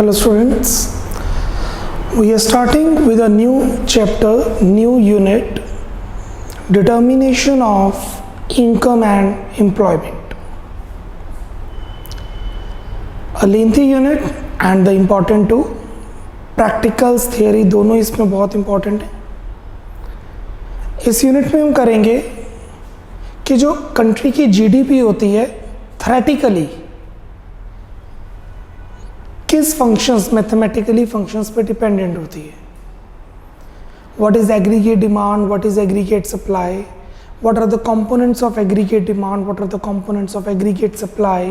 Hello students, we are starting with a new chapter, new unit, determination of income and employment. A lengthy unit and the important too. Practicals, theory दोनों इसमें बहुत important है. इस unit में हम करेंगे कि जो कंट्री की जीडीपी होती है थ्योरेटिकली किस फंक्शंस मैथमेटिकली फंक्शंस पे डिपेंडेंट होती है. What is aggregate demand, what is aggregate supply, what are the components of aggregate demand, what are the components of aggregate supply,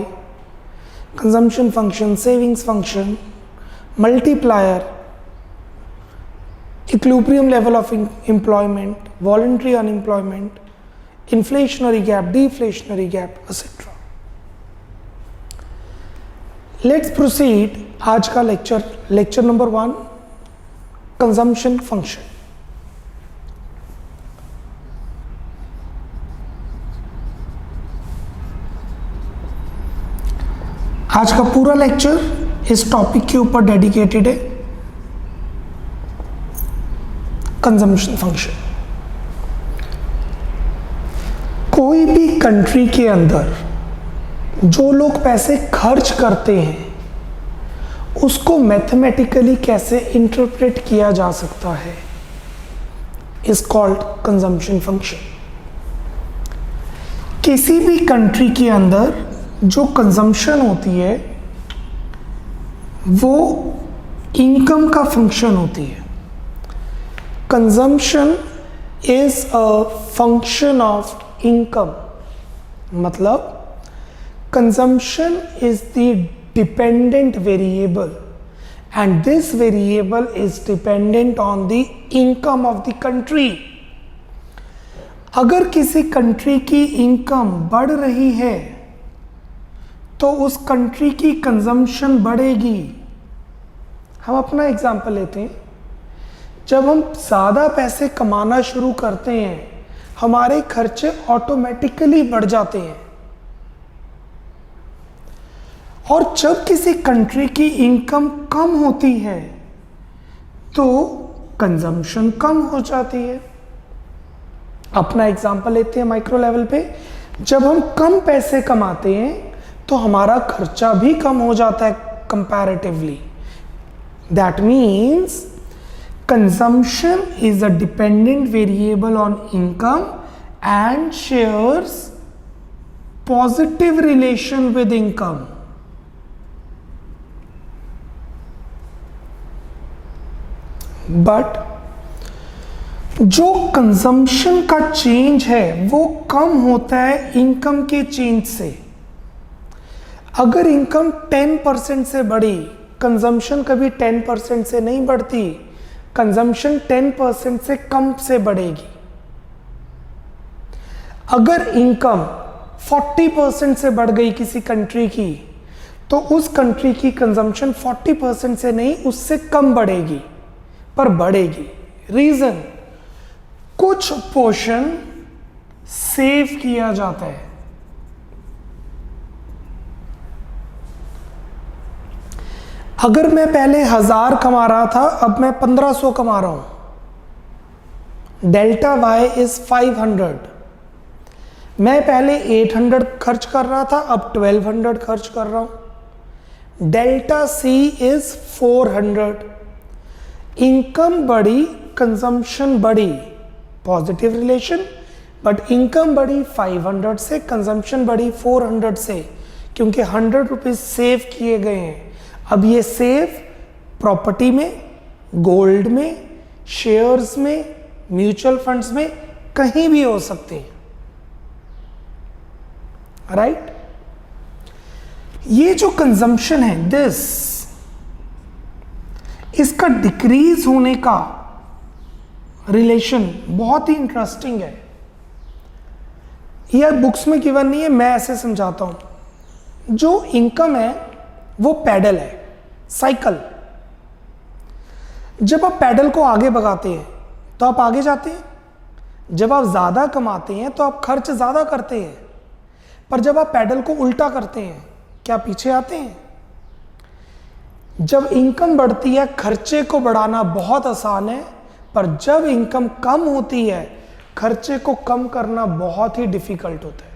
consumption function, savings function, multiplier, equilibrium level of employment, voluntary unemployment, inflationary gap, deflationary gap, etc. Let's proceed. आज का lecture number 1, consumption function. आज का पूरा lecture इस topic के ऊपर dedicated है, consumption function. कोई भी कंट्री के अंदर जो लोग पैसे खर्च करते हैं उसको मैथमेटिकली कैसे इंटरप्रेट किया जा सकता है इज कॉल्ड कंजम्पशन फंक्शन. किसी भी कंट्री के अंदर जो कंजम्पशन होती है वो इनकम का फंक्शन होती है. Consumption is a function of income. मतलब consumption is the dependent variable and this variable is dependent on the income of the country. अगर किसी कंट्री की इनकम बढ़ रही है तो उस कंट्री की कंजम्पशन बढ़ेगी. हम अपना एग्जांपल लेते हैं. जब हम ज़्यादा पैसे कमाना शुरू करते हैं हमारे खर्चे ऑटोमेटिकली बढ़ जाते हैं. और जब किसी कंट्री की इनकम कम होती है तो कंजम्पशन कम हो जाती है. अपना एग्जांपल लेते हैं माइक्रो लेवल पे. जब हम कम पैसे कमाते हैं तो हमारा खर्चा भी कम हो जाता है comparatively. That means consumption is a dependent variable on income and shares positive relation with income. But जो consumption का चेंज है वो कम होता है इनकम के चेंज से. अगर इनकम 10% से बढ़ी, कंजम्पशन कभी 10% से नहीं बढ़ती. कंजम्पशन 10% से कम से बढ़ेगी. अगर इनकम 40% से बढ़ गई किसी कंट्री की तो उस कंट्री की कंजम्पशन 40% से नहीं उससे कम बढ़ेगी, पर बढ़ेगी. रीजन, कुछ पोर्शन सेव किया जाता है. अगर मैं पहले 1000 कमा रहा था अब मैं 1500 कमा रहा हूं, डेल्टा वाई इज 500. मैं पहले 800 खर्च कर रहा था अब 1200 खर्च कर रहा हूं, डेल्टा सी इज 400. इनकम बढ़ी, कंजम्पशन बढ़ी, पॉजिटिव रिलेशन. बट इनकम बढ़ी 500 से, कंजम्पशन बढ़ी 400 से, क्योंकि 100 रुपीज सेव किए गए हैं. अब ये सेव प्रॉपर्टी में, गोल्ड में, शेयर्स में, म्यूचुअल फंड्स में कहीं भी हो सकते हैं. राइट? ये जो कंजम्पशन है दिस, इसका डिक्रीज होने का रिलेशन बहुत ही इंटरेस्टिंग है. यह बुक्स में गिवन नहीं है, मैं ऐसे समझाता हूं. जो इनकम है वो पैडल है, साइकिल. जब आप पैडल को आगे भगाते हैं तो आप आगे जाते हैं. जब आप ज्यादा कमाते हैं तो आप खर्च ज्यादा करते हैं. पर जब आप पैडल को उल्टा करते हैं क्या पीछे आते हैं? जब इनकम बढ़ती है खर्चे को बढ़ाना बहुत आसान है, पर जब इनकम कम होती है खर्चे को कम करना बहुत ही डिफिकल्ट होता है।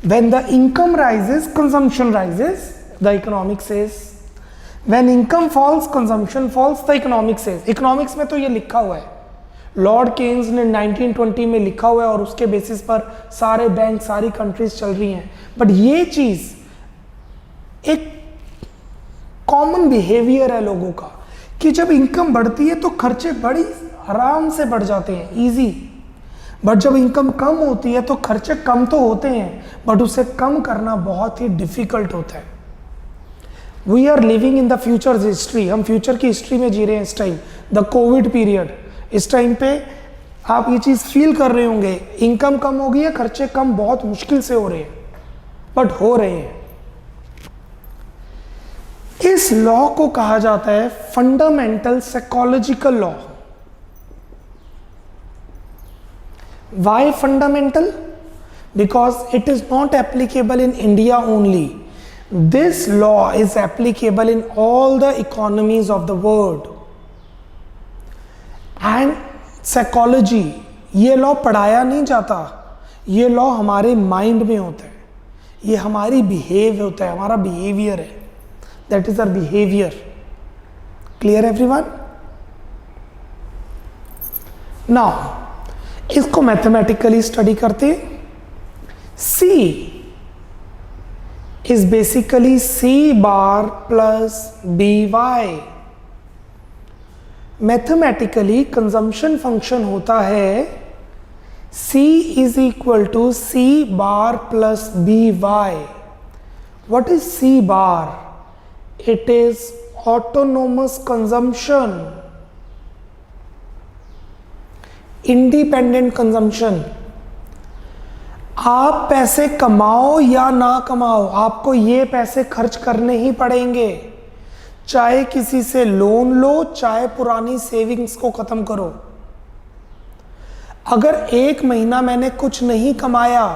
When the income rises, consumption rises, the economic says. When income falls, consumption falls, the economic says. Economics में तो ये लिखा हुआ है, लॉर्ड केन्स ने 1920 में लिखा हुआ है और उसके बेसिस पर सारे बैंक, सारी कंट्रीज चल रही हैं। बट ये चीज एक कॉमन बिहेवियर है लोगों का कि जब इनकम बढ़ती है तो खर्चे बड़ी आराम से बढ़ जाते हैं, इजी। बट जब इनकम कम होती है तो खर्चे कम तो होते हैं, बट उसे कम करना बहुत ही डिफिकल्ट होता है। We are living in the future history, हम फ्यूचर की हिस्ट्री में जी रहे हैं इस टाइम। द कोविड पीरियड, इस टाइम पे आप ये चीज फील कर रहे होंगे, इनकम कम हो गई है, खर्चे कम बहुत मुश्किल से हो रहे हैं, बट हो रहे हैं। इस लॉ को कहा जाता है fundamental psychological law. Why fundamental? Because it is not applicable in India only. This law is applicable in all the economies of the world. And psychology, ये लॉ पढ़ाया नहीं जाता, ये लॉ हमारे माइंड में होता है, ये हमारी बिहेव होता है, हमारा बिहेवियर है, that is our behaviour. Clear everyone? Now इसको मैथमेटिकली स्टडी करते हैं। C is basically C bar plus BY। Mathematically consumption function होता है C is equal to C bar plus BY। What is C bar? It is autonomous consumption, independent consumption. आप पैसे कमाओ या ना कमाओ, आपको ये पैसे खर्च करने ही पड़ेंगे, चाहे किसी से लोन लो, चाहे पुरानी सेविंग्स को खत्म करो। अगर एक महीना मैंने कुछ नहीं कमाया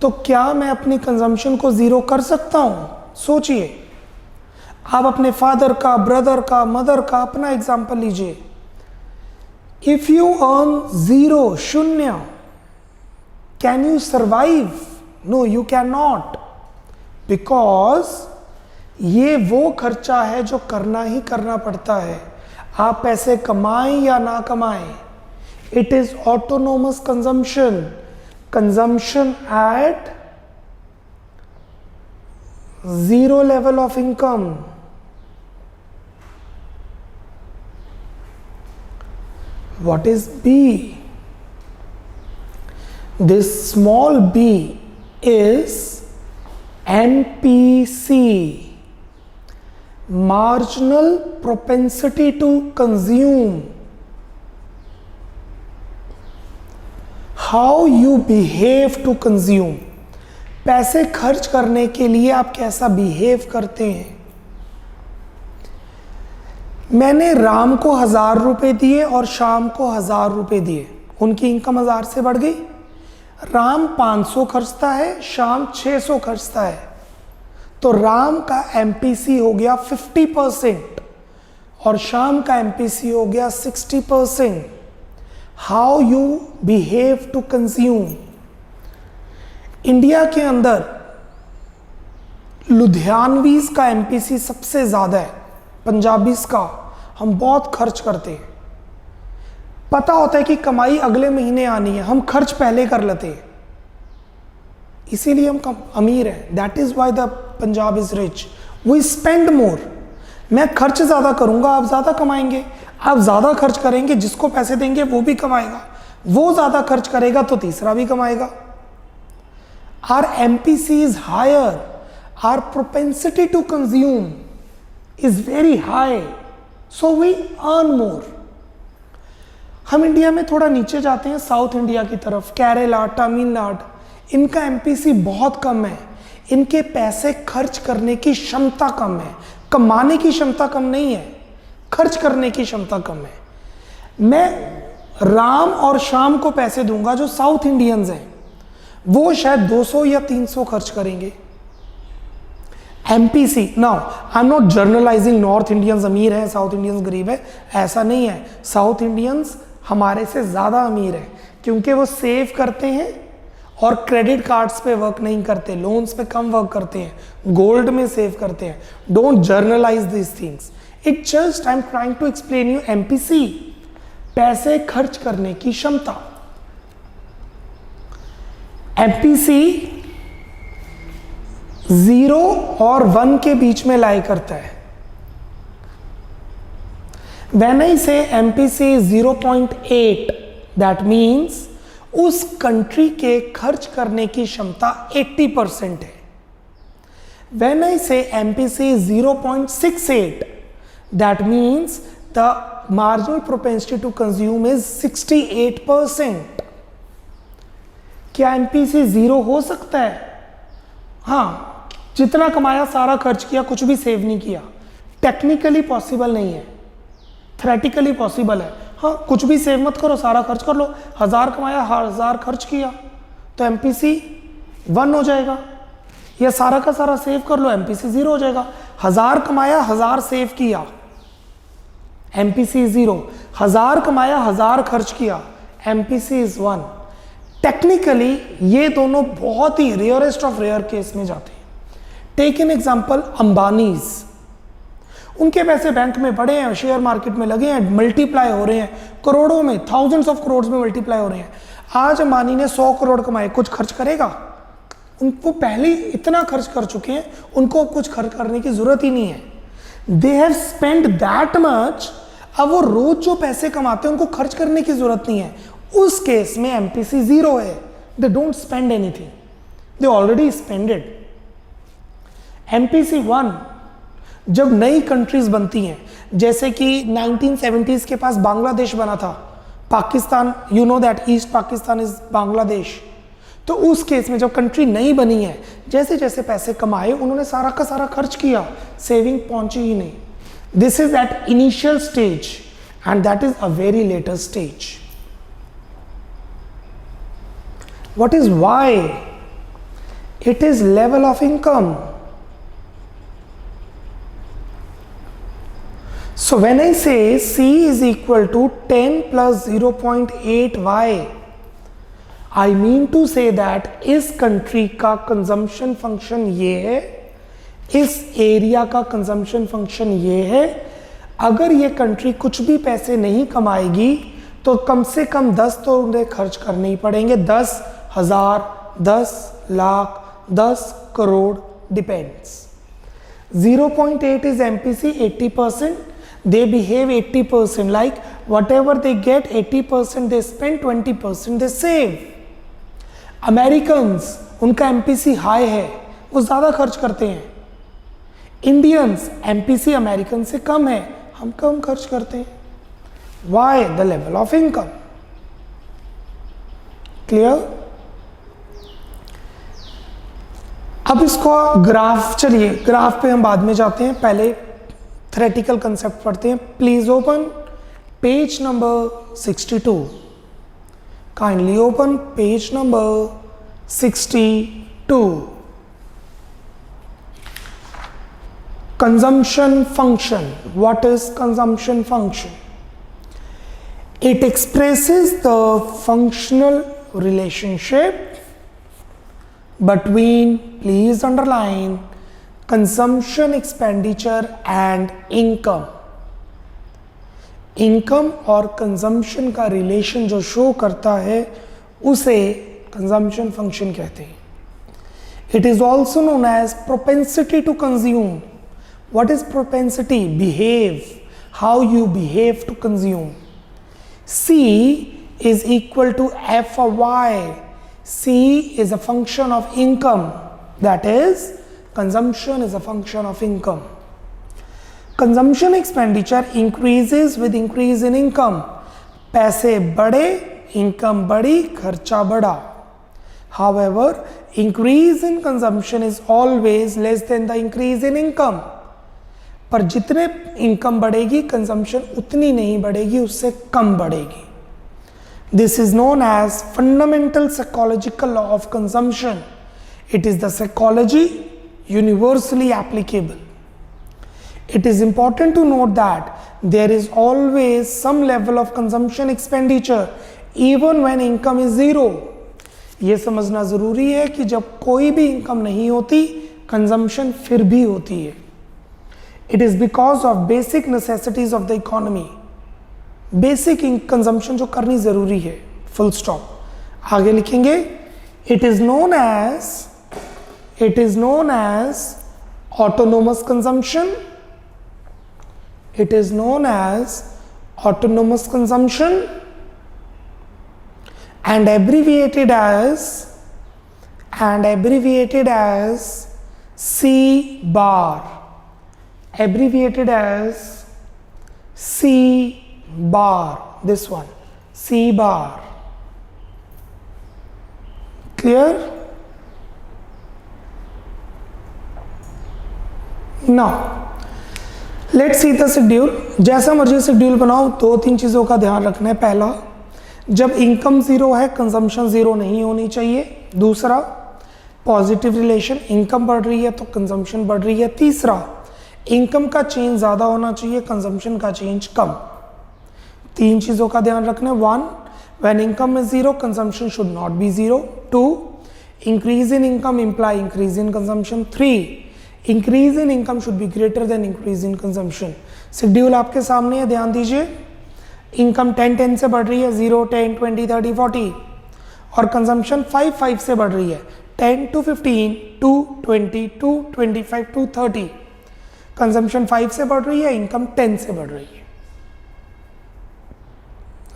तो क्या मैं अपनी कंजम्पशन को जीरो कर सकता हूं? सोचिए, आप अपने फादर का, ब्रदर का, मदर का अपना एग्जांपल लीजिए। If you earn zero, शून्य, can you survive? No, you cannot. Because ये वो खर्चा है जो करना ही करना पड़ता है, आप पैसे कमाएं या ना कमाएं। It is autonomous consumption, consumption at zero level of income. What is B? This small b is MPC, marginal propensity to consume. How you behave to consume. पैसे खर्च करने के लिए आप कैसा बिहेव करते हैं। मैंने राम को 1000 रुपए दिए और शाम को 1000 रुपए दिए, उनकी इनकम 1000 से बढ़ गई। राम 500 खर्चता है, शाम 600 खर्चता है, तो राम का एमपीसी हो गया 50% और शाम का एमपीसी हो गया 60%। How you behave to consume. India के अंदर लुधियानवीज का एमपीसी सबसे ज्यादा है, पंजाबीज का। हम बहुत खर्च करते हैं, पता होता है कि कमाई अगले महीने आनी है, हम खर्च पहले कर लेते हैं, इसीलिए हम अमीर हैं। That is why the Punjab is rich, we spend more. मैं खर्च ज्यादा करूंगा, आप ज्यादा कमाएंगे, आप ज्यादा खर्च करेंगे, जिसको पैसे देंगे वो भी कमाएगा, वो ज्यादा खर्च करेगा तो तीसरा भी कमाएगा। Our MPC is higher, our propensity to consume is very high, so we earn more. हम इंडिया में थोड़ा नीचे जाते हैं, साउथ इंडिया की तरफ, केरला, तमिलनाडु, इनका एमपीसी बहुत कम है, इनके पैसे खर्च करने की क्षमता कम है, कमाने की क्षमता कम नहीं है, खर्च करने की क्षमता कम है। मैं राम और शाम को पैसे दूंगा, जो साउथ इंडियंस हैं वो शायद 200 या 300 खर्च करेंगे। MPC, now I am not journalising north Indians अमीर है, साउथ इंडियंस गरीब है, ऐसा नहीं है। साउथ इंडियंस हमारे से ज़्यादा अमीर है क्योंकि वो सेव करते हैं और क्रेडिट कार्ड्स पे वर्क नहीं करते, लोन्स पे कम वर्क करते हैं, गोल्ड में सेव करते हैं। Don't generalize this things, it just I am trying to explain you MPC, पैसे खर्च करने की क्षमता। एमपीसी 0 और 1 के बीच में लाई करता है। When I say MPC is 0.8, that means उस कंट्री के खर्च करने की क्षमता 80% है। When I say MPC is 0.68, that means the marginal propensity to consume is 68%. क्या MPC 0 हो सकता है? हाँ, जितना कमाया सारा खर्च किया, कुछ भी सेव नहीं किया। टेक्निकली पॉसिबल नहीं है, थ्योरेटिकली पॉसिबल है। हाँ, कुछ भी सेव मत करो, सारा खर्च कर लो। 1000 कमाया, 1000 खर्च किया तो MPC 1 हो जाएगा, या सारा का सारा सेव कर लो, MPC 0 हो जाएगा। 1000 कमाया, 1000 सेव किया, MPC 0। 1000 कमाया, 1000 खर्च किया, MPC इज 1। टेक्निकली ये दोनों बहुत ही रेयरेस्ट ऑफ रेयर केस में जाते हैं। टेक एन एग्जाम्पल अंबानीज, उनके पैसे बैंक में पड़े हैं, शेयर मार्केट में लगे हैं, मल्टीप्लाई हो रहे हैं, करोड़ों में, थाउजेंड्स ऑफ करोड़ में मल्टीप्लाई हो रहे हैं। आज अंबानी ने 100 करोड़ कमाए, कुछ खर्च करेगा? उनको पहले इतना खर्च कर चुके हैं, उनको कुछ खर्च करने की जरूरत ही नहीं है। They have spend that much, अब वो रोज जो पैसे कमाते हैं उनको खर्च करने की जरूरत नहीं है। उस केस में MPC 0 है। They don't spend anything, they already spended. MPC 1 जब नई कंट्रीज बनती हैं, जैसे कि 1970s के पास बांग्लादेश बना था, Pakistan, you know that east Pakistan is Bangladesh. तो उस केस में जब कंट्री नई बनी है, जैसे जैसे पैसे कमाए उन्होंने सारा का सारा खर्च किया, सेविंग पहुंची ही नहीं। This is at initial stage and that is a very later stage. What is Y? It is level of income. So when I say C is equal to 10 plus 0.8Y, I mean to say that इस country का consumption function ये है, इस area का consumption function ये है। अगर ये कंट्री कुछ भी पैसे नहीं कमाएगी तो कम से कम 10 तो उन्हें खर्च करने ही पड़ेंगे। 10,000, 10 lakh, 10 crore, depends. 0.8 is MPC, 80%. They behave 80%, like whatever they get, 80% they spend, 20% they save. Americans, उनका MPC हाई है, वो ज़्यादा खर्च करते हैं। इंडियंस, MPC अमेरिकन से कम है, हम कम खर्च करते हैं। Why? The level of income. Clear? अब इसको ग्राफ, चलिए ग्राफ पे हम बाद में जाते हैं, पहले थ्योरेटिकल कंसेप्ट पढ़ते हैं। Please open page number 62। Kindly open page number 62। Consumption function. What is consumption function? It expresses the functional relationship between, please underline, consumption expenditure and income. Income और consumption का relation जो show करता है उसे consumption function कहते हैं। It is also known as propensity to consume. What is propensity? Behave. How you behave to consume. C is equal to F of Y. C is a function of income. That is, consumption is a function of income. Consumption expenditure increases with increase in income. पैसे बढ़े, income बढ़ी, खर्चा बढ़ा. However, increase in consumption is always less than the increase in income. पर जितने income बढ़ेगी consumption उतनी नहीं बढ़ेगी, उससे कम बढ़ेगी। This is known as fundamental psychological law of consumption. It is the psychology universally applicable. It is important to note that there is always some level of consumption expenditure even when income is zero. ये समझना ज़रूरी है कि जब कोई भी income नहीं होती, कंजम्पशन फिर भी होती है. It is because of basic necessities of the economy. Basic consumption जो करनी ज़रूरी है, फुल स्टॉप. आगे लिखेंगे, it is known as autonomous consumption. It is known as autonomous consumption and abbreviated as C bar. Abbreviated as C bar. This one, C bar. Clear? Now let's see the schedule. जैसा मर्जी schedule बनाओ, 2-3 चीज़ों का ध्यान रखना है. पहला, जब इनकम ज़ीरो है कंजम्पशन ज़ीरो नहीं होनी चाहिए. दूसरा, पॉजिटिव रिलेशन, इनकम बढ़ रही है तो कंजम्पशन बढ़ रही है. तीसरा, इनकम का चेंज ज़्यादा होना चाहिए, कंजम्पशन का चेंज कम. 3 चीज़ों का ध्यान रखना है. 1, when income is zero consumption should not be zero. 2, increase in income imply increase in consumption. 3, increase in income should be greater than increase in consumption. Schedule आपके सामने है, ध्यान दीजिए. इनकम 10 से बढ़ रही है, 0, 10, 20, 30, 40, और कंजम्पशन 5 से बढ़ रही है, 10 to 15, 2, 20, 2, 25, 2, 30. कंजम्पशन 5 से बढ़ रही है, इनकम 10 से बढ़ रही है.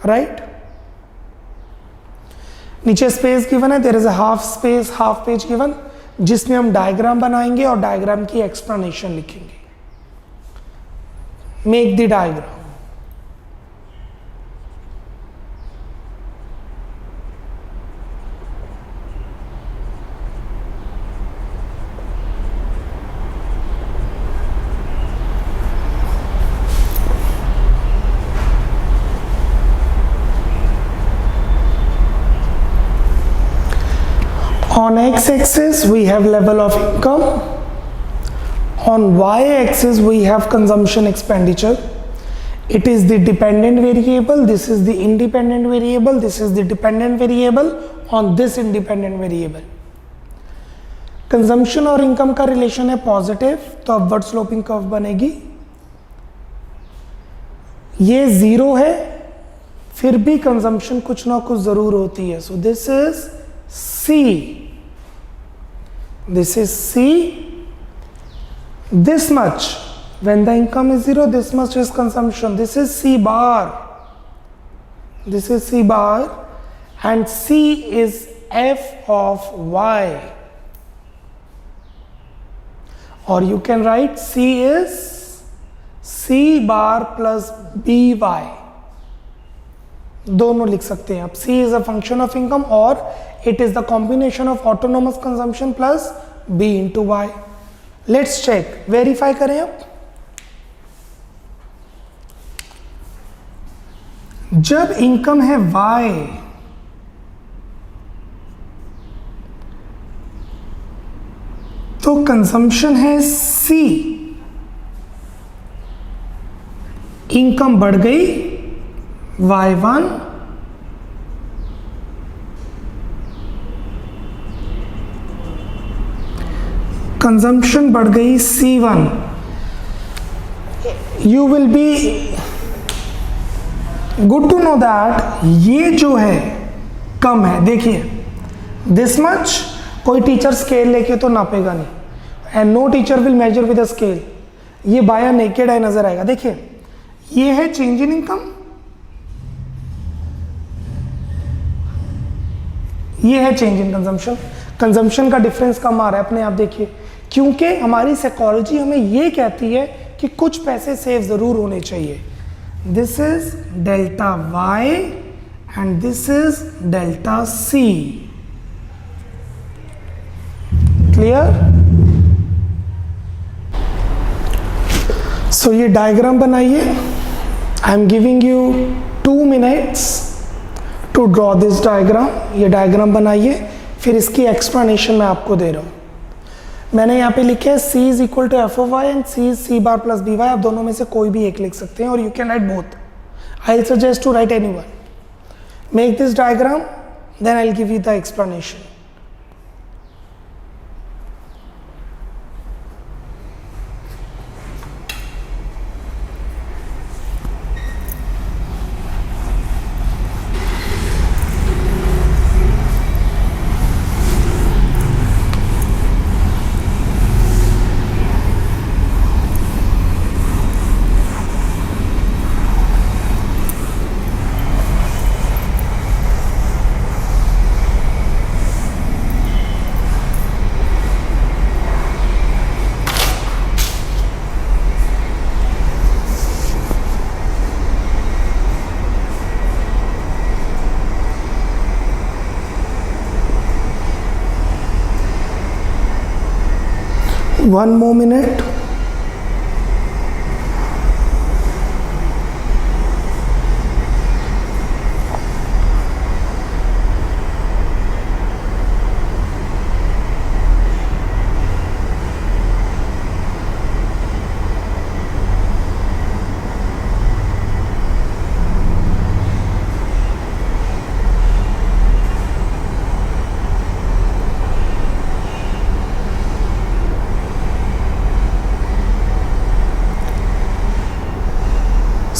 राइट? नीचे स्पेस गिवन है, there is a half space, half page given, जिसमें हम डायग्राम बनाएंगे और डायग्राम की एक्सप्लेनेशन लिखेंगे. Make the diagram. On x-axis we have level of income, on y-axis we have consumption expenditure. It is the dependent variable, this is the independent variable, this is the dependent variable on this independent variable. Consumption और income का relation है positive, तो upward sloping curve बनेगी. ये 0 है, फिर भी consumption कुछ ना कुछ जरूर होती है. So this is C. This is C. This much when the income is 0, this much is consumption. This is C bar. This is C bar, and C is F of Y. Or you can write C is C bar plus BY. दोनों लिख सकते हैं आप. C is a function of income or it is the combination of autonomous consumption plus B into Y. Let's check. Verify करें आप. जब income है Y, तो कंजम्पशन है C. इनकम बढ़ गई Y1, कंजम्पशन बढ़ गई C1. You will be good to know that ये जो है कम है. देखिए, दिस मच कोई टीचर स्केल लेके तो नापेगा नहीं, and no teacher will measure with a scale. ये बाय नेकेड आई नजर आएगा. देखिए, ये है चेंज इन इनकम, ये है चेंज इन कंजम्पशन. कंजम्पशन का डिफरेंस कम आ रहा है अपने आप. देखिए, क्योंकि हमारी साइकोलॉजी हमें ये कहती है कि कुछ पैसे सेव जरूर होने चाहिए. This is delta Y and this is delta C. Clear? So ये डायग्राम बनाइए. I am giving you 2 minutes to draw this diagram. ये डायग्राम बनाइए, फिर इसकी एक्सप्लेनेशन मैं आपको दे रहा हूं. मैंने यहाँ पे लिखे C is equal to F of Y and C is C bar plus B Y. आप दोनों में से कोई भी एक लिख सकते हैं और you can write both. I will suggest to write any one. Make this diagram, then I will give you the explanation. One more minute.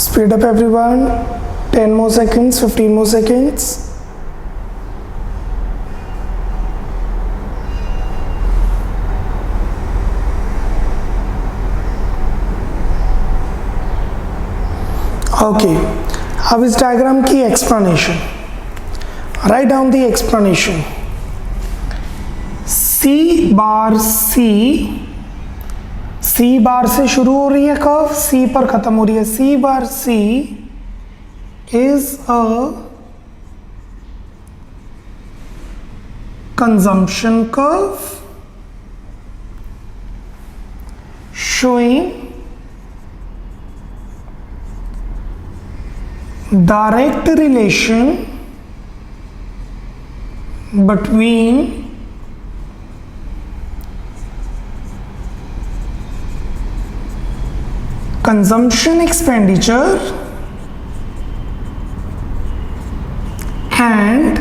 Speed up everyone. 10 more seconds, 15 more seconds. Okay, अब इस diagram की explanation. Write down the explanation. C बार से शुरू हो रही है curve, C पर खत्म हो रही है। C bar C is a consumption curve showing direct relation between consumption expenditure and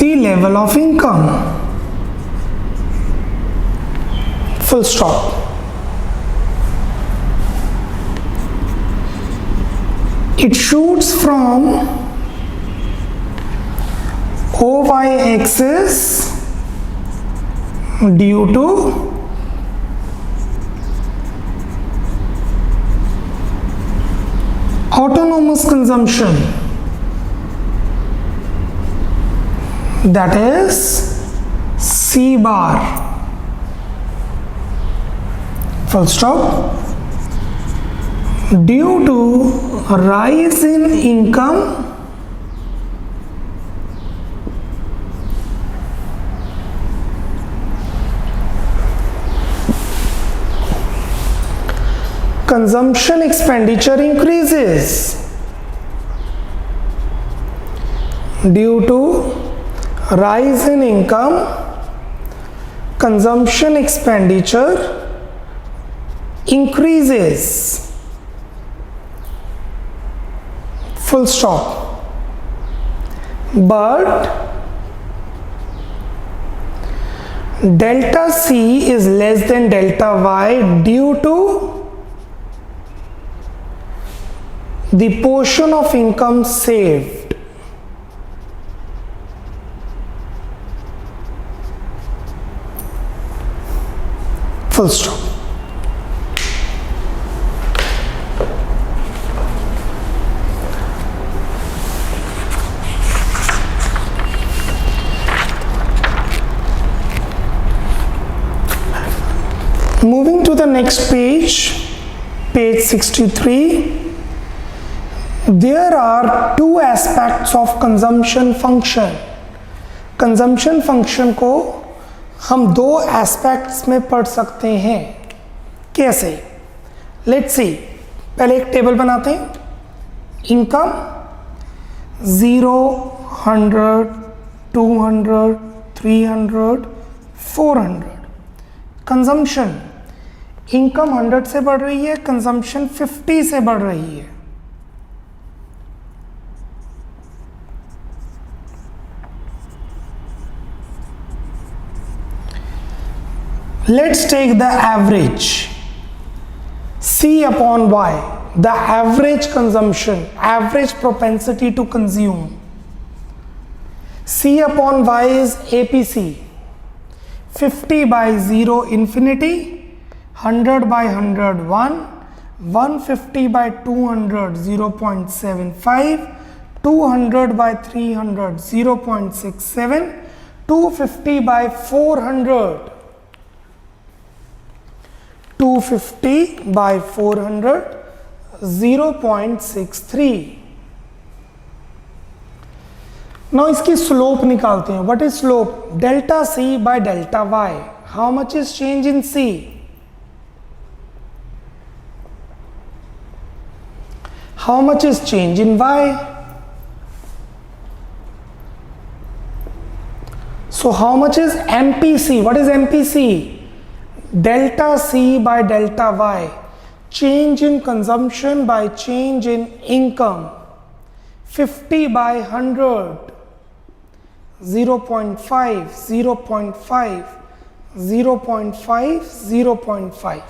the level of income. Full stop. It shoots from OY axis due to autonomous consumption, that is C bar. Full stop. Due to rise in income consumption expenditure increases. Due to rise in income, consumption expenditure increases. Full stop. But delta C is less than delta Y due to the portion of income saved. Full stop. Moving to the next page, page 63. There are two aspects of consumption function. Consumption function को हम दो aspects में पढ़ सकते हैं। कैसे? Let's see, पहले एक टेबल बनाते हैं। इनकम 0, 100, 200, 300, 400. कंजम्पशन, इनकम 100 से बढ़ रही है, कंजम्पशन 50 से बढ़ रही है. Let's take the average. C upon Y, the average consumption, average propensity to consume. C upon Y is APC. 50 by 0 infinity, 100 by 100 1, 150 by 200 0.75, 200 by 300 0.67, 250 by 400 250 by 400 0.63. Now इसकी slope निकालते हैं. What is slope? Delta C by delta Y. How much is change in C? How much is change in Y? So how much is MPC? What is MPC? Delta C by delta Y, change in consumption by change in income. 50 by 100, 0.5, 0.5, 0.5, 0.5.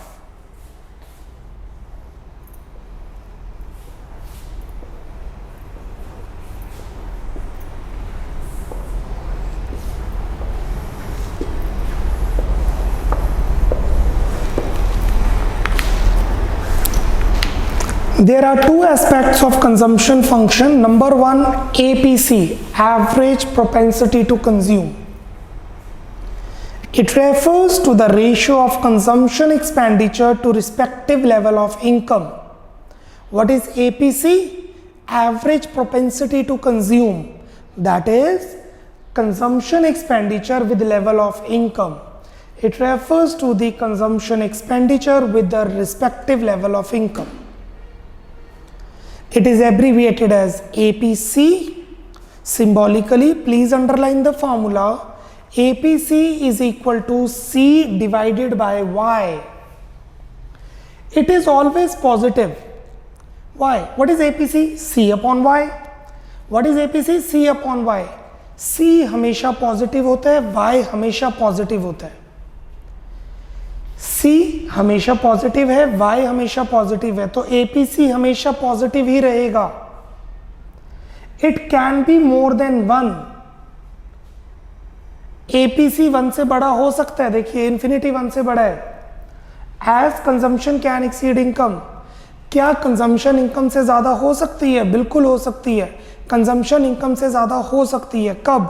There are two aspects of consumption function. Number one, APC, average propensity to consume. It refers to the ratio of consumption expenditure to respective level of income. What is APC? Average propensity to consume. That is consumption expenditure with level of income. It refers to the consumption expenditure with the respective level of income. It is abbreviated as APC. Symbolically, please underline the formula. APC is equal to C divided by Y. It is always positive. Why? What is APC? C upon Y. What is APC? C upon Y. C हमेशा positive होता है, Y हमेशा positive होता है. C हमेशा positive है, Y हमेशा positive है, तो APC हमेशा पॉजिटिव ही रहेगा. It can be more than 1. APC 1 से बड़ा हो सकता है. देखिए इन्फिनिटी 1 से बड़ा है. As consumption can exceed income. क्या कंजम्पशन इनकम से ज्यादा हो सकती है? बिल्कुल हो सकती है. कंजम्पशन इनकम से ज्यादा हो सकती है. कब?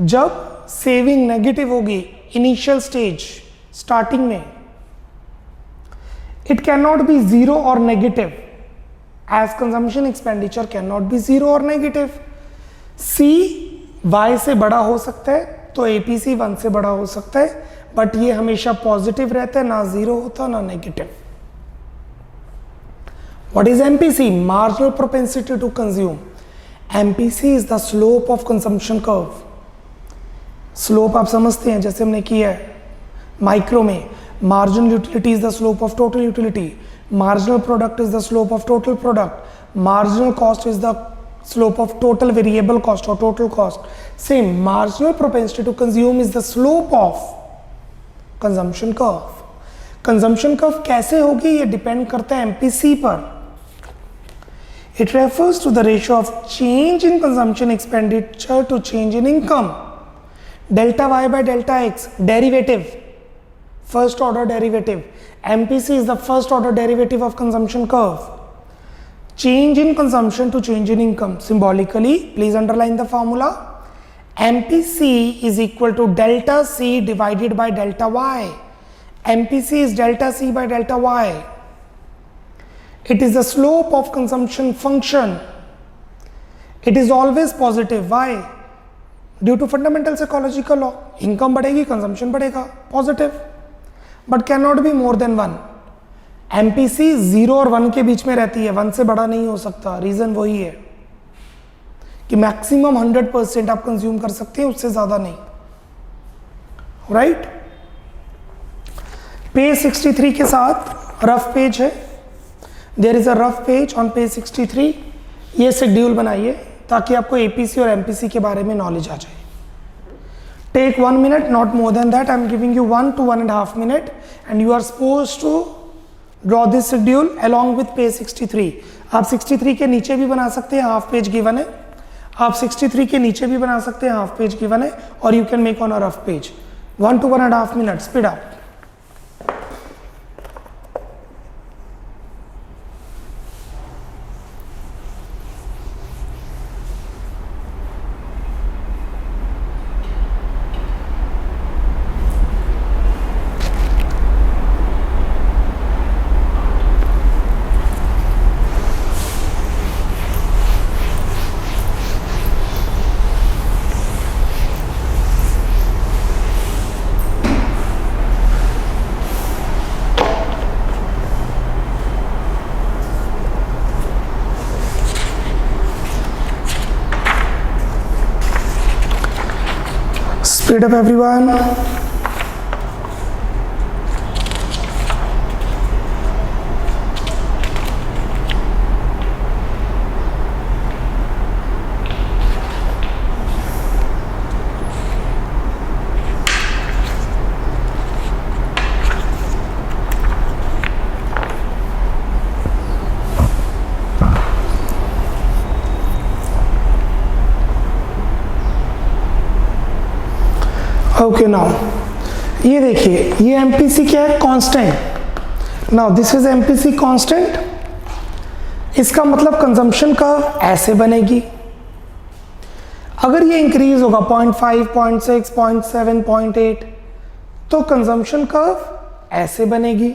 जब सेविंग नेगेटिव होगी इनिशियल स्टेज, स्टार्टिंग में. It can not be zero और नेगेटिव, as consumption expenditure can not be zero और नेगेटिव. सी वाई से बड़ा हो सकता है, तो एपीसी 1 से बड़ा हो सकता है, बट ये हमेशा पॉजिटिव रहता है, ना जीरो होता ना negative. What is MPC? Marginal propensity to consume. MPC is the slope of consumption curve. Slope आप समझते हैं, जैसे हमने किया है माइक्रो में. Marginal utility is the slope of total utility. Marginal product is the slope of total product. Marginal cost is the slope of total variable cost or total cost. Same, marginal propensity to consume is the slope of consumption curve. Consumption curve कैसे होगी? ये depend करता है MPC पर. It refers to the ratio of change in consumption expenditure to change in income. Delta y by delta x, derivative, first order derivative. MPC is the first order derivative of consumption curve. Change in consumption to change in income. Symbolically, please underline the formula. MPC is equal to delta C divided by delta y. MPC is delta C by delta y. It is the slope of consumption function. It is always positive. Why? Due to fundamental psychological law. Income बढ़ेगी, consumption बढ़ेगा, positive. But cannot be more than 1. MPC 0 और 1 के बीच में रहती है, 1 से बड़ा नहीं हो सकता. रीजन वही है कि मैक्सिमम 100% आप कंज्यूम कर सकते हैं, उससे ज़्यादा नहीं, राइट। पेज 63 के साथ रफ पेज है, there is a rough page on page 63। ये शेड्यूल बनाइए ताकि आपको एपीसी और एमपीसी के बारे में नॉलेज आ जाए। Take 1 minute, not more than that. I am giving you 1 to 1.5 minutes, and you are supposed to draw this schedule along with page 63. आप 63 के नीचे भी बना सकते हैं, हाफ पेज गिवन है। आप 63 के नीचे भी बना सकते हैं, हाफ पेज गिवन है, और you can make on a rough page. 1 to 1.5 minutes. Speed up. Speed up everyone. Okay now ये देखिए, ये एमपीसी क्या है? Constant. Now this is MPC constant. इसका मतलब कंजम्पशन कर्व ऐसे बनेगी। अगर ये इंक्रीज होगा 0.5, 0.6, 0.7, 0.8 तो कंजम्पशन कर्व ऐसे बनेगी।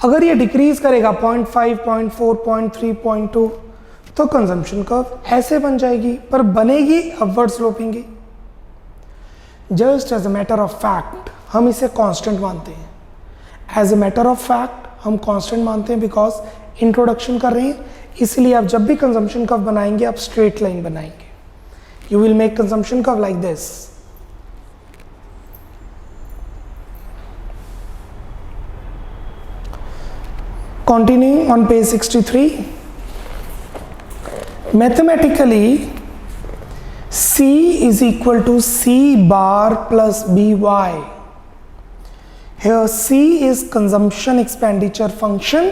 अगर ये डिक्रीज करेगा 0.5, 0.4, 0.3, 0.2 तो कंजम्पशन कर्व ऐसे बन जाएगी, पर बनेगी upward sloping. Just as a matter of fact हम इसे कांस्टेंट मानते हैं। As a matter of fact हम कांस्टेंट मानते हैं बिकॉज इंट्रोडक्शन कर रहे हैं, इसलिए आप जब भी कंजम्पशन कर्व बनाएंगे आप स्ट्रेट लाइन बनाएंगे। You will make consumption curve like this. Continuing on page 63, mathematically C is equal to C bar plus by. Here C is consumption expenditure function,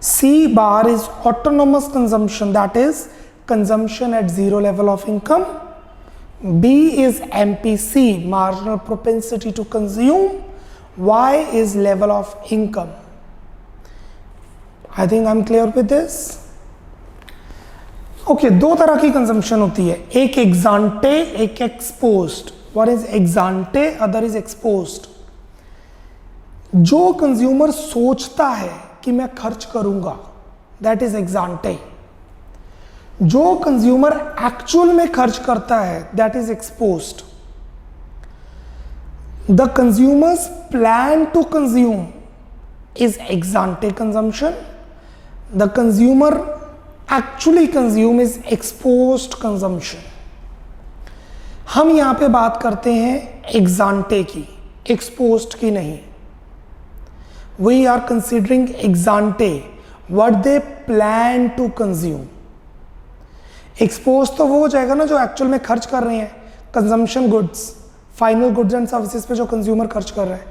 C bar is autonomous consumption, that is consumption at zero level of income, B is MPC, marginal propensity to consume, Y is level of income. I think I'm clear with this. Okay, दो तरह की consumption होती है, एक ex ante एक ex post. What is ex ante, other is ex post. जो consumer सोचता है कि मैं खर्च करूंगा दैट इज एग्जांटे। जो कंज्यूमर एक्चुअल में खर्च करता है that is ex post. The consumers plan to consume is ex ante consumption, the consumer actually consume is exposed consumption. हम यहां पे बात करते हैं एग्जांटे की, एक्सपोज्ड की नहीं। We are considering exante, what they plan to consume. Expose तो वो हो जाएगा ना जो एक्चुअल में खर्च कर रहे हैं, consumption goods, final goods and services पे जो कंज्यूमर खर्च कर रहा है।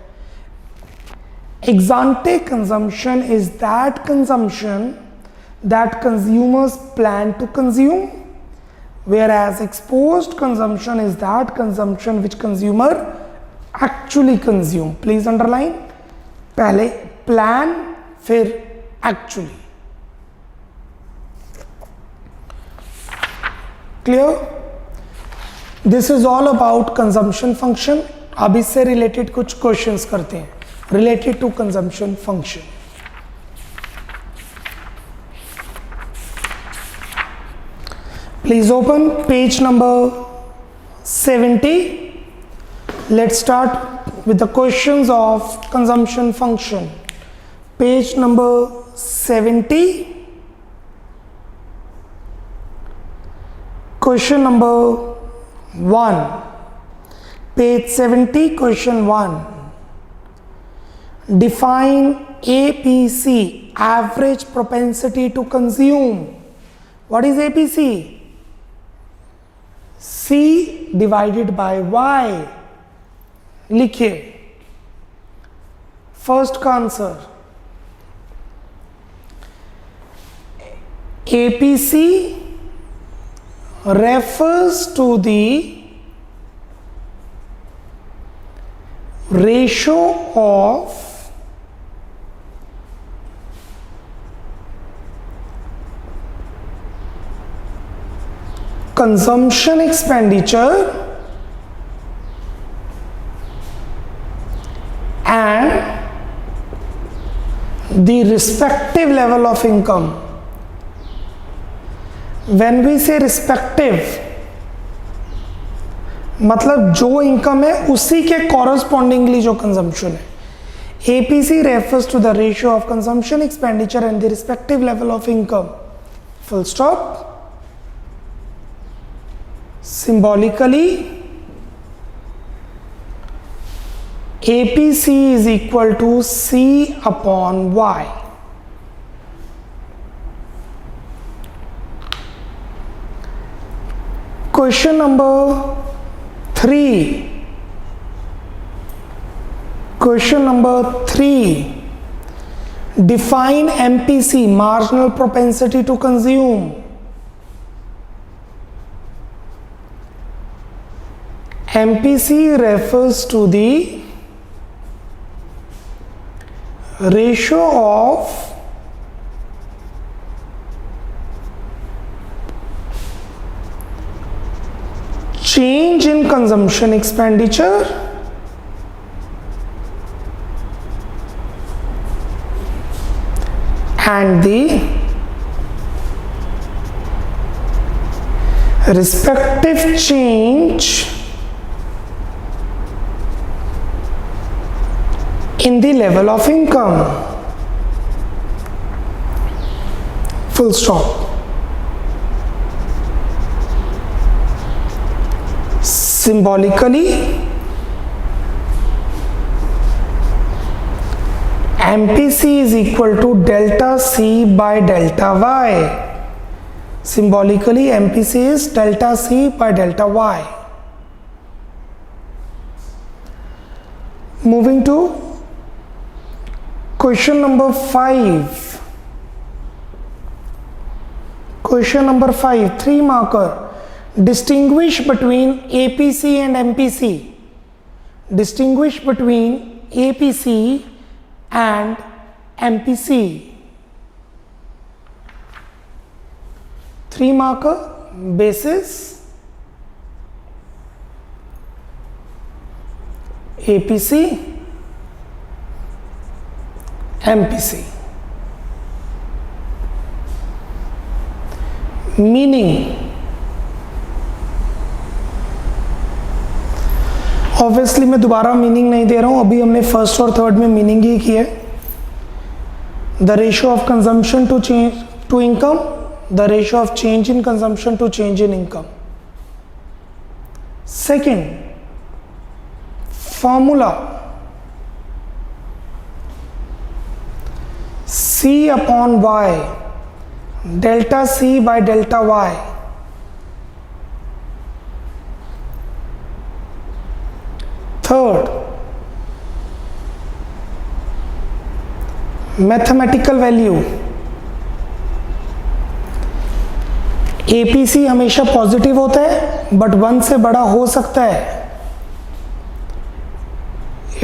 Ex ante consumption is that consumption that consumers plan to consume, whereas exposed consumption is that consumption which consumer actually consume. Please underline, पहले plan फिर actually. Clear? This is all about consumption function. अब इससे related कुछ questions करते हैं related to consumption function. Please open page number 70. Let's start with the questions of consumption function. Page number 70. Question number 1, page 70, question 1. Define APC, average propensity to consume. What is APC? C divided by Y. लिखिए first का answer APC refers to the ratio of consumption expenditure and the respective level of income. When we say respective, मतलब जो income है उसी के correspondingly जो consumption है. APC refers to the ratio of consumption expenditure and the respective level of income. Full stop. Symbolically, APC is equal to C upon Y. Question number 3. Question number 3. Define MPC, marginal propensity to consume. MPC refers to the ratio of change in consumption expenditure and the respective change in the level of income. Full stop. Symbolically, MPC is equal to delta C by delta Y. Symbolically, MPC is delta C by delta Y. Moving to question number 5. Question number 5, 3 marker. Distinguish between APC and MPC. Distinguish between APC and MPC. 3 marker. Basis, APC, MPC. Meaning, obviously मैं दोबारा meaning नहीं दे रहा हूं, अभी हमने first और third में meaning ही की है. The ratio of consumption to change to income, the ratio of change in consumption to change in income. Second, formula C upon Y, delta C by delta Y. Third, mathematical value. APC हमेशा positive होता है but 1 से बड़ा हो सकता है.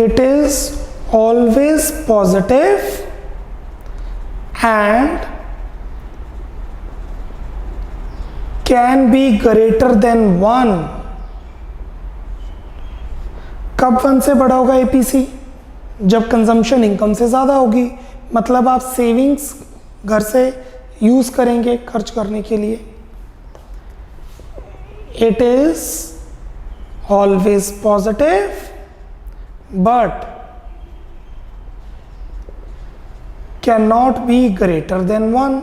It is always positive and can be greater than 1. कब 1 से बड़ा होगा APC? जब कंजम्पशन इनकम से ज़्यादा होगी. मतलब आप सेविंग्स घर से यूज़ करेंगे खर्च करने के लिए. It is always positive but cannot be greater than 1.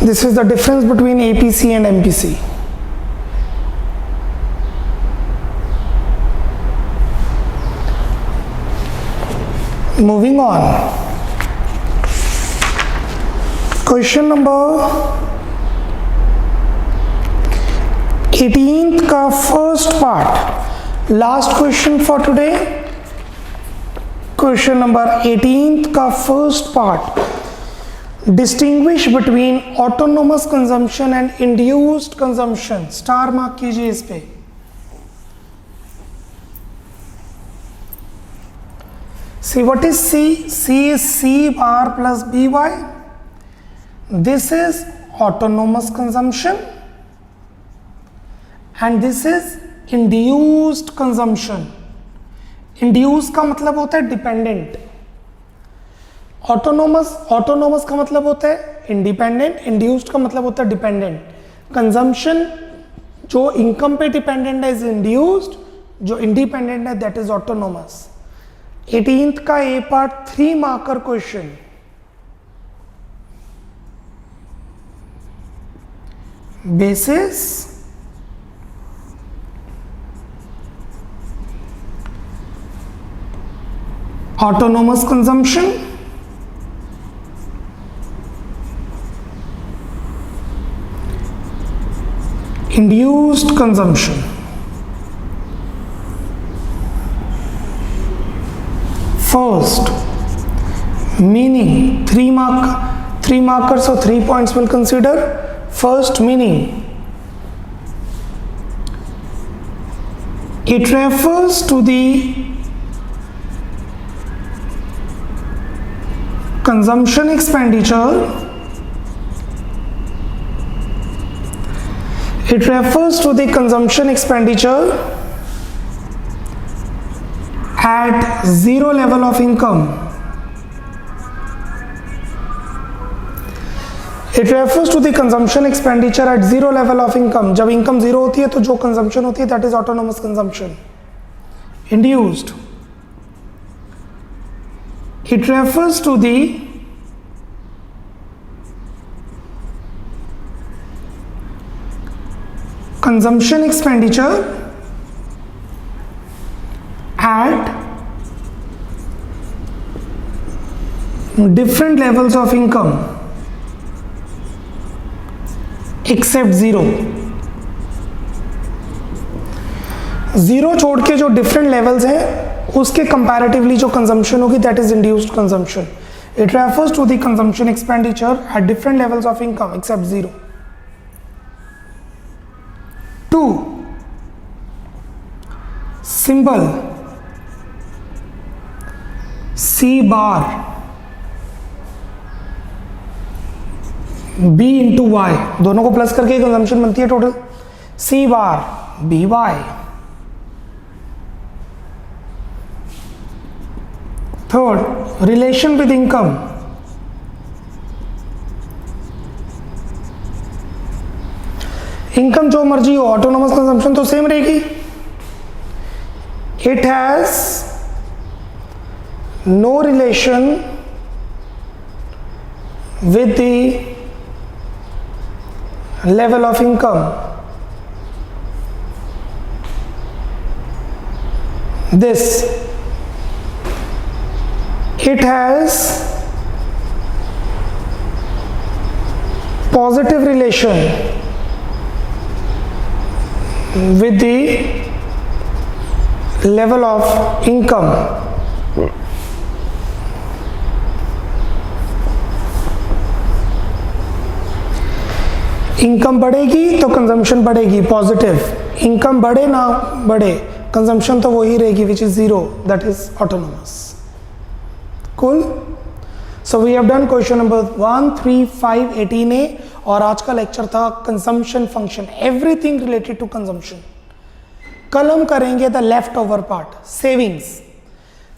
This is the difference between APC and MPC. Moving on. Question number 18th का first part. Last question for today. Question number 18th का first part. Distinguish between autonomous consumption and induced consumption. Star mark कीजिए इस पे. See, what is C? C is C bar plus By. This is autonomous consumption and this is induced consumption. Induced का मतलब होता है dependent. Autonomous का मतलब होता है independent. Induced का मतलब होता है dependent. Consumption जो income पे dependent है is induced, जो independent है that is autonomous. 18th का A part 3 marker question. Basis autonomous consumption, induced consumption. First, meaning, 3 markers, so 3 points will consider. First, meaning. It refers to the consumption expenditure. It refers to the consumption expenditure at zero level of income. It refers to the consumption expenditure at zero level of income. जब income zero होती है तो जो consumption होती है that is autonomous consumption. Induced. It refers to the consumption expenditure at different levels of income except zero. Zero छोड़ के जो डिफरेंट लेवल्स हैं उसके कंपैरेटिवली जो कंजम्पशन होगी that is induced consumption. It refers to the consumption expenditure at different levels of income except zero. 2 symbol C bar B into Y, दोनों को plus करके कंजम्पशन बनती है total. C bar B Y. Third, relation with income. Income जो मर्जी हो, autonomous consumption तो same रहेगी. It has no relation with the level of income. This, it has positive relation with the level of income. Income बढ़ेगी तो consumption बढ़ेगी, positive. Income बढ़े ना बढ़े कंजम्पशन तो वही रहेगी which is zero, that is autonomous. Cool. So we have done question number 1, 3, 5, 18A और आज का लेक्चर था consumption function, everything related to consumption. कल हम करेंगे the left over part, savings.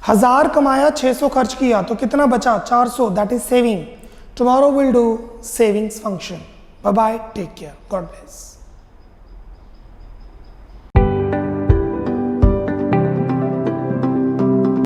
1000 कमाया, 600 खर्च किया तो कितना बचा, 400, that is saving. Tomorrow will do savings function. Bye bye, take care, God bless.